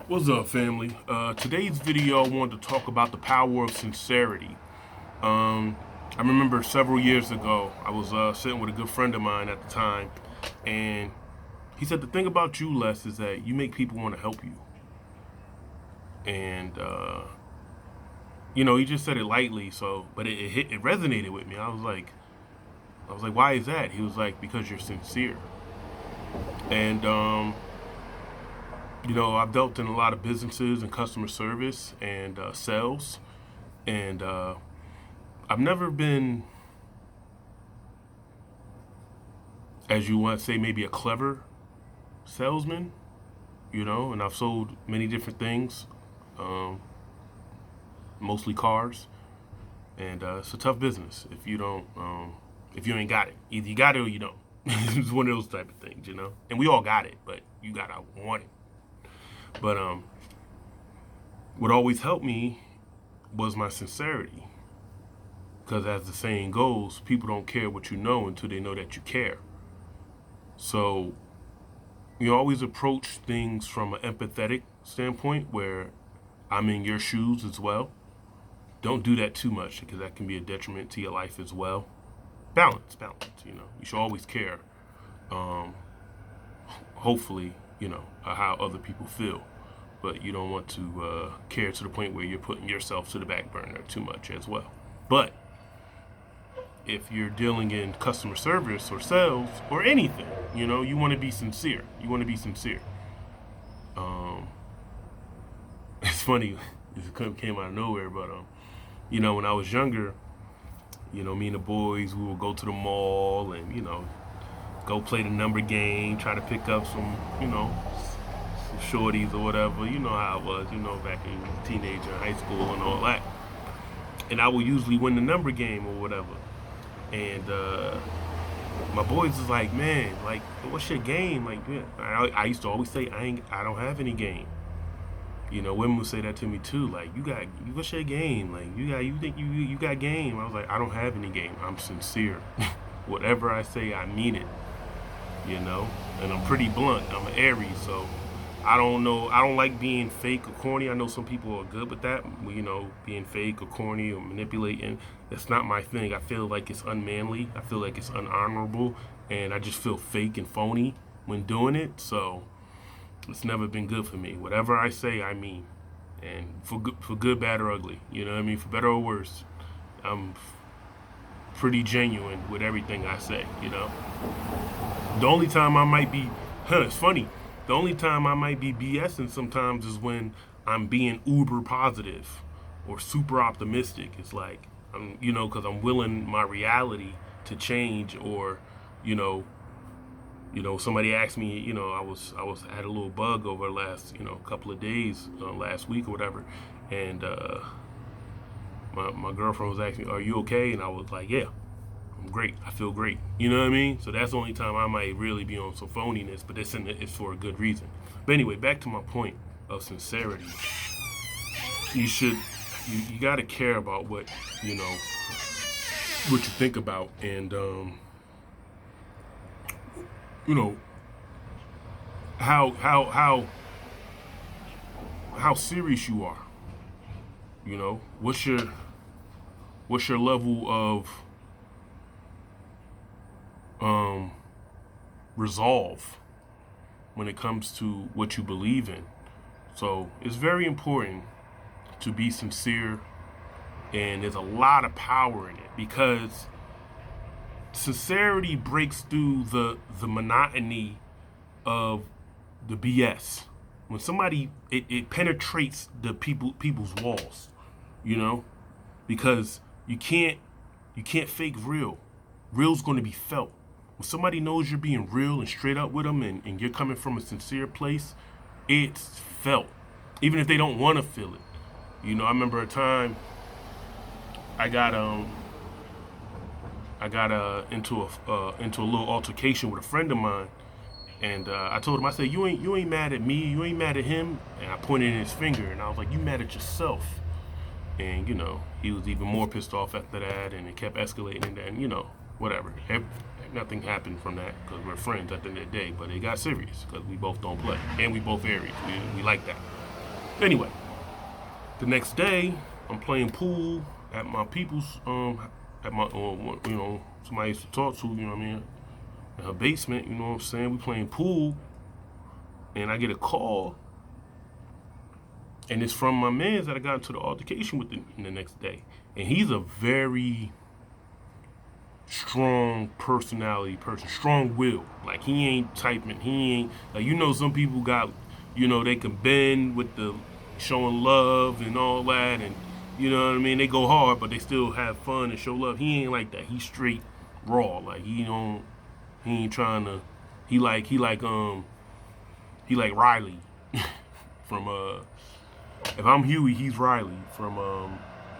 What's up, family? Today's video, I wanted to talk about the power of sincerity. Um, I remember several years ago, I was sitting with a good friend of mine at the time, and he said, the thing about you, Les, is that you make people want to help you. And, he just said it lightly, but it resonated with me. I was like, why is that? He was like, because you're sincere. And, I've dealt in a lot of businesses and customer service and sales. And I've never been, as you want to say, maybe a clever salesman, and I've sold many different things, um, mostly cars. And it's a tough business if you ain't got it. Either you got it or you don't. It's one of those type of things. And we all got it, but you gotta want it. But what always helped me was my sincerity. Because as the saying goes, people don't care what you know until they know that you care. So you always approach things from an empathetic standpoint where I'm in your shoes as well. Don't do that too much because that can be a detriment to your life as well. Balance. You should always care. Um, Hopefully, how other people feel. But you don't want to care to the point where you're putting yourself to the back burner too much as well. But if you're dealing in customer service or sales or anything, you want to be sincere. You want to be sincere. Um, it's funny, it came out of nowhere, but when I was younger, me and the boys, we would go to the mall and go play the number game, try to pick up some shorties or whatever. You know how it was, back in teenager, high school, and all that. And I would usually win the number game or whatever. And my boys was like, man, like, what's your game? Like, man, I used to always say, I don't have any game. Women would say that to me too. Like, what's your game? Like, you think you got game? I was like, I don't have any game. I'm sincere. Whatever I say, I mean it. And I'm pretty blunt. I'm an Aries, so I don't know. I don't like being fake or corny. I know some people are good with that. Being fake or corny or manipulating. That's not my thing. I feel like it's unmanly. I feel like it's unhonorable, and I just feel fake and phony when doing it. So it's never been good for me. Whatever I say, I mean, and for good, bad, or ugly. You know what I mean? For better or worse, I'm pretty genuine with everything I say. The only time I might be, it's funny. The only time I might be BSing sometimes is when I'm being uber positive or super optimistic. It's like, because I'm willing my reality to change, or, you know, somebody asked me, I had a little bug over the last, couple of days, last week or whatever, and my girlfriend was asking me, "Are you okay?" And I was like, "Yeah, I'm great. I feel great." You know what I mean? So that's the only time I might really be on some phoniness, but it's for a good reason. But anyway, back to my point of sincerity. You should, you got to care about what you think about, and you know, how serious you are. What's your level of um, resolve when it comes to what you believe in. So it's very important to be sincere, and there's a lot of power in it because sincerity breaks through the monotony of the BS. When somebody it penetrates the people's walls, you know, because you can't fake real. Real's going to be felt. When somebody knows you're being real and straight up with them, and you're coming from a sincere place, it's felt, even if they don't want to feel it. I remember a time I got into a little altercation with a friend of mine, and I told him, I said, you ain't mad at me, you ain't mad at him, and I pointed in his finger, and I was like, you mad at yourself. And he was even more pissed off after that, and it kept escalating, and whatever. Nothing happened from that because we're friends at the end of the day, but it got serious because we both don't play, and we both Aries. We like that. Anyway, the next day, I'm playing pool at my people's, at my, somebody I used to talk to, you know what I mean, in her basement, you know what I'm saying? We playing pool, and I get a call, and it's from my mans that I got into the altercation with the next day. And he's a very strong personality person, strong will. Like, he ain't typing, he ain't, like, some people got, they can bend with the showing love and all that, and you know what I mean, they go hard but they still have fun and show love. He ain't like that. He's straight raw. Like, he ain't trying to, he like Riley from if I'm Huey, he's Riley from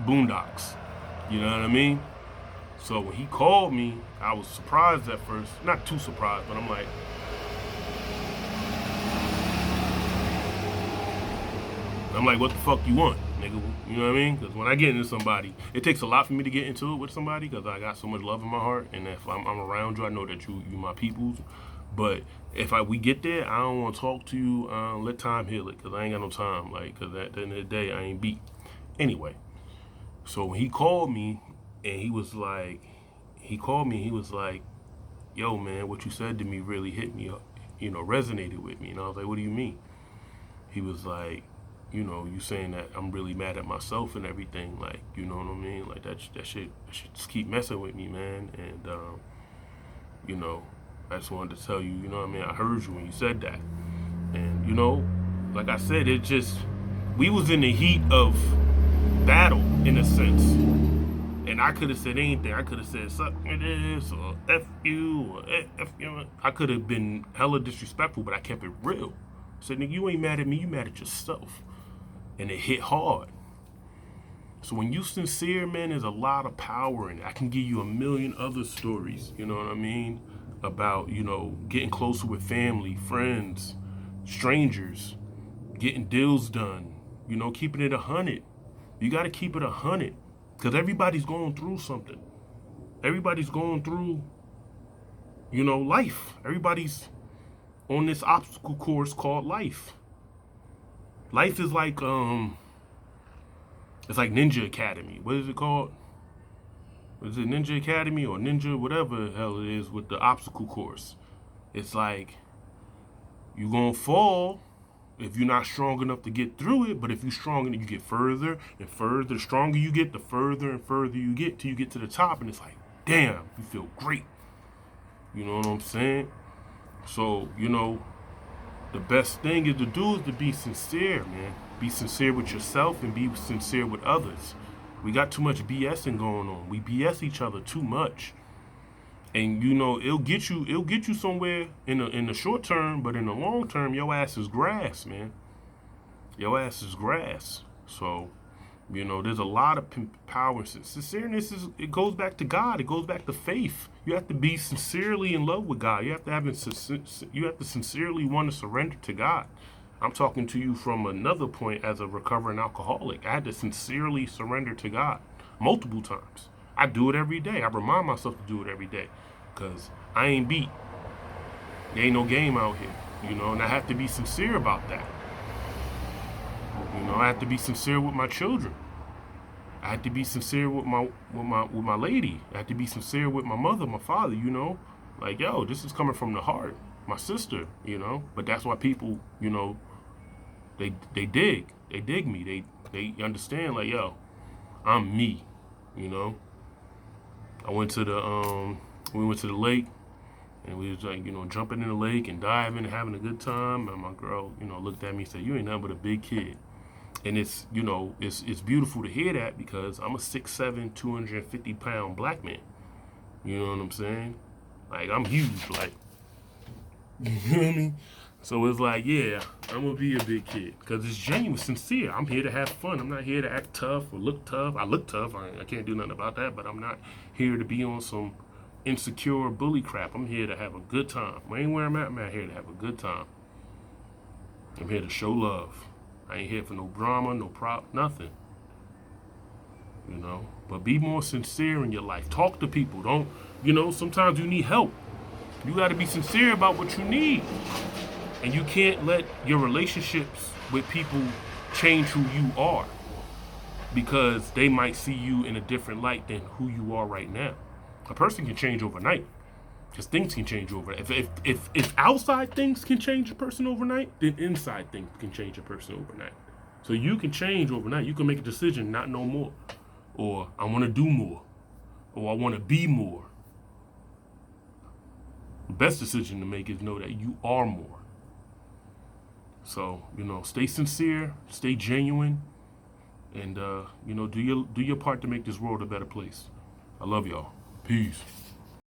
Boondocks. You know what I mean? So when he called me, I was surprised at first. Not too surprised, but I'm like, what the fuck you want, nigga? You know what I mean? Because when I get into somebody, it takes a lot for me to get into it with somebody because I got so much love in my heart. And if I'm around you, I know that you my peoples. But if we get there, I don't want to talk to you. Let time heal it because I ain't got no time. Like, because at the end of the day, I ain't beat. Anyway, so when he called me, and he was like, yo, man, what you said to me really hit me up, resonated with me. And I was like, what do you mean? He was like, you saying that I'm really mad at myself and everything. Like, you know what I mean? Like, that shit just keep messing with me, man. And, I just wanted to tell you, you know what I mean? I heard you when you said that. And, like I said, we was in the heat of battle, in a sense. And I could have said anything. I could have said, suck me this, or F you, or F you. I could have been hella disrespectful, but I kept it real. I said, nigga, you ain't mad at me, you mad at yourself. And it hit hard. So when you sincere, man, there's a lot of power in it. I can give you a million other stories, you know what I mean? About, getting closer with family, friends, strangers, getting deals done, keeping it 100. You got to keep it 100 because everybody's going through something. Everybody's going through, life. Everybody's on this obstacle course called life. Life is like, it's like Ninja Academy. What is it called? Is it Ninja Academy or Ninja, whatever the hell it is with the obstacle course? It's like, you're going to fall if you're not strong enough to get through it, but if you're strong enough, you get further and further. The stronger you get, the further and further you get till you get to the top, and it's like, damn, you feel great. You know what I'm saying? So, the best thing to do is to be sincere, man. Be sincere with yourself and be sincere with others. We got too much BSing going on. We BS each other too much. And it'll get you somewhere in the short term, but in the long term, your ass is grass, man. Your ass is grass. So, there's a lot of power. Sincereness it goes back to God. It goes back to faith. You have to be sincerely in love with God. You have to sincerely want to surrender to God. I'm talking to you from another point as a recovering alcoholic. I had to sincerely surrender to God multiple times. I do it every day. I remind myself to do it every day because I ain't beat. There ain't no game out here, and I have to be sincere about that. I have to be sincere with my children. I have to be sincere with my lady. I have to be sincere with my mother, my father, Like, yo, this is coming from the heart. My sister, But that's why people, they dig. They dig me. They understand, like, yo, I'm me, I went to we went to the lake, and we was like, jumping in the lake and diving and having a good time. And my girl, looked at me and said, you ain't nothing but a big kid. And it's, it's beautiful to hear that because I'm a 6'7", 250-pound black man. You know what I'm saying? Like, I'm huge, like, you know what I mean? So it's like, yeah, I'm going to be a big kid because it's genuine, sincere. I'm here to have fun. I'm not here to act tough or look tough. I look tough. I can't do nothing about that, but I'm not here to be on some insecure bully crap. I'm here to have a good time. I ain't where I'm at here to have a good time. I'm here to show love. I ain't here for no drama, no nothing. But be more sincere in your life. Talk to people. Don't, sometimes you need help. You got to be sincere about what you need. And you can't let your relationships with people change who you are, because they might see you in a different light than who you are right now. A person can change overnight, because things can change overnight. If outside things can change a person overnight, then inside things can change a person overnight. So you can change overnight. You can make a decision, not know more, or I want to do more, or I want to be more. The best decision to make is know that you are more. So, stay sincere, stay genuine, and do your part to make this world a better place. I love y'all. Peace.